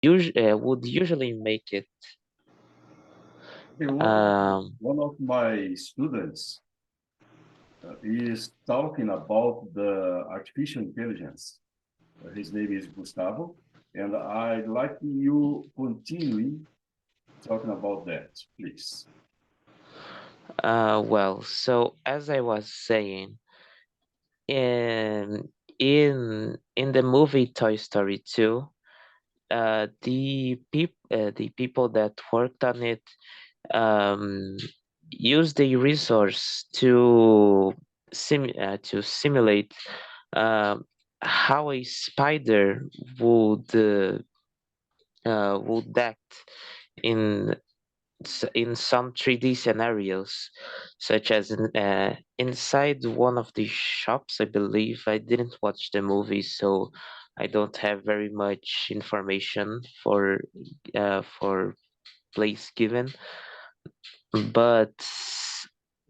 would usually make it. Okay, Um, one of my students is talking about the artificial intelligence. His name is Gustavo, and I'd like you continue talking about that, please. well, so as I was saying, in in the movie Toy Story 2, the people that worked on it um, used the resource to simulate um, how a spider would act in in some 3D scenarios, such as inside one of the shops, I believe. I didn't watch the movie, so I don't have very much information for place given. But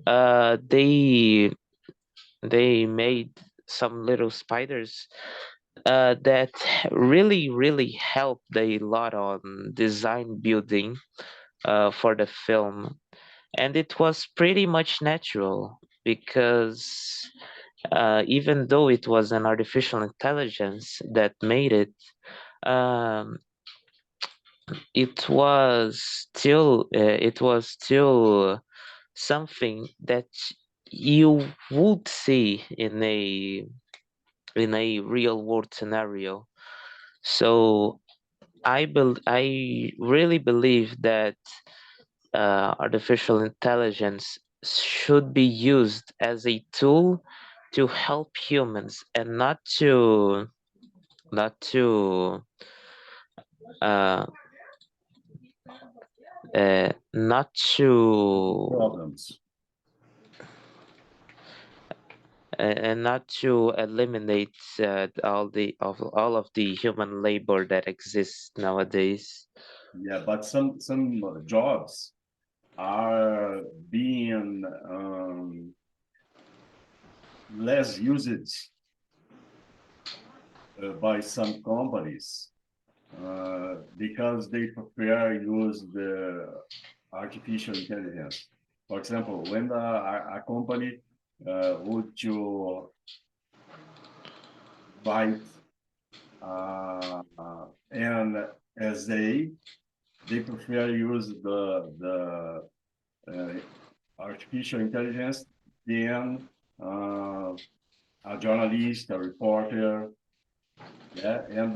they made some little spiders that really helped a lot on design building for the film, and it was pretty much natural because even though it was an artificial intelligence that made it, um, it was still something that you would see in a real world scenario. So I really believe that artificial intelligence should be used as a tool to help humans and not to uh, not to Problems. and not to eliminate all of the human labor that exists nowadays. Yeah, but some jobs are being less used by some companies because they prefer use the artificial intelligence. For example, when a company would to write and as they prefer use the artificial intelligence than uh, a journalist, a reporter, yeah, and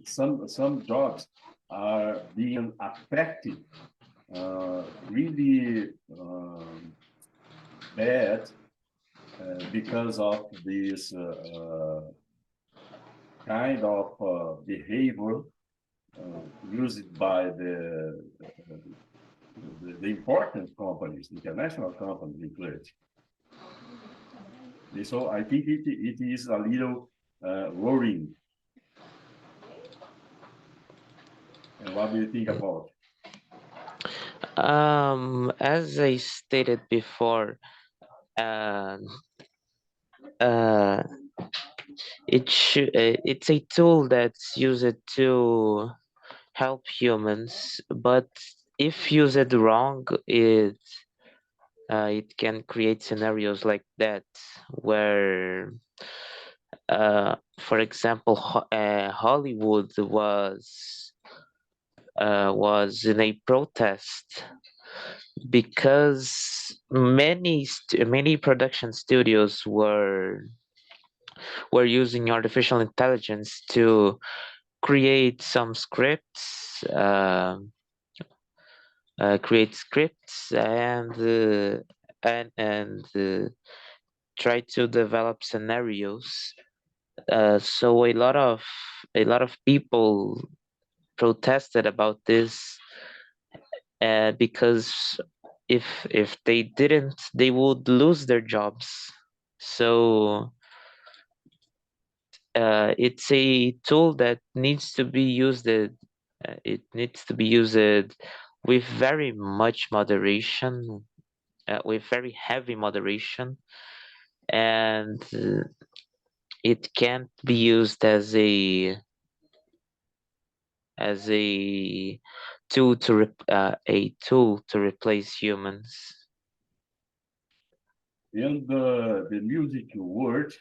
some jobs are being affected really bad because of this kind of behavior used by the important companies, international companies included. So I think it is a little worrying. And what do you think about? As I stated before, uh, uh, it's a tool that's used to help humans, but if used wrong, it can create scenarios like that where, for example, Hollywood was in a protest because many production studios were using artificial intelligence to create some scripts, create scripts, and try to develop scenarios. So a lot of people protested about this because if they didn't, they would lose their jobs. So it's a tool that needs to be used. It needs to be used with very much moderation, with very heavy moderation, and it can't be used as a tool to replace humans. In the music world,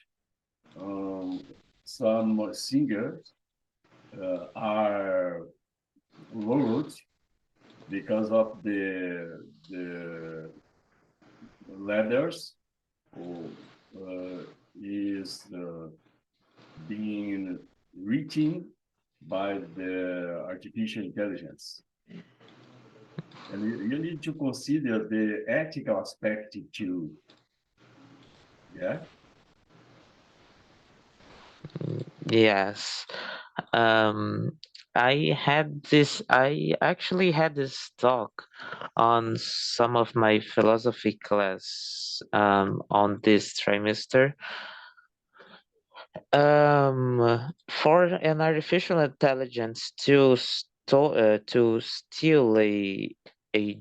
some singers are lowered because of the letters who is being written by the artificial intelligence. And you need to consider the ethical aspect too. Yeah. Yes. Um, I actually had this talk on some of my philosophy class on this trimester. For an artificial intelligence to steal a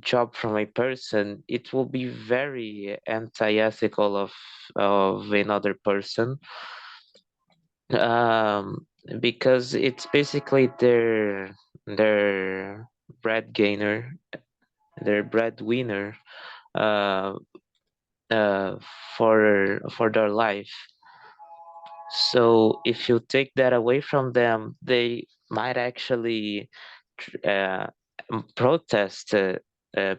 job from a person, it will be very anti-ethical of another person, um, because it's basically their bread gainer, their breadwinner, uh, uh, for their life. So if you take that away from them, they might actually protest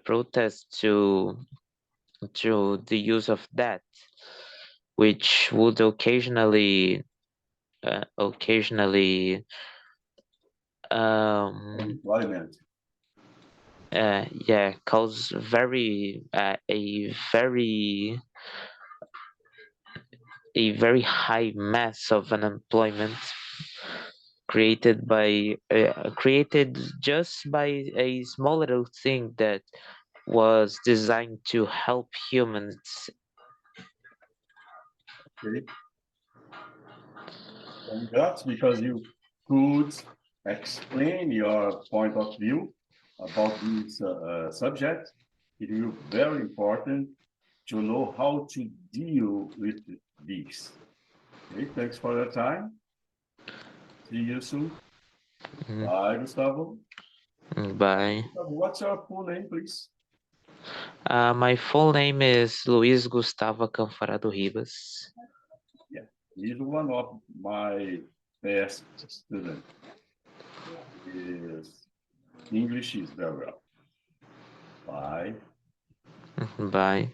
protest to the use of that, which would occasionally Employment. yeah, cause a very high mass of unemployment created just by a small little thing that was designed to help humans. Okay. Congrats, because you could explain your point of view about this subject. It is very important to know how to deal with this. Okay, thanks for your time. See you soon. Mhm. Bye, Gustavo. Bye. What's your full name, please? My full name is Luiz Gustavo Canfarado Ribas. Yeah, he's one of my best students. His English is very well. Bye. Bye.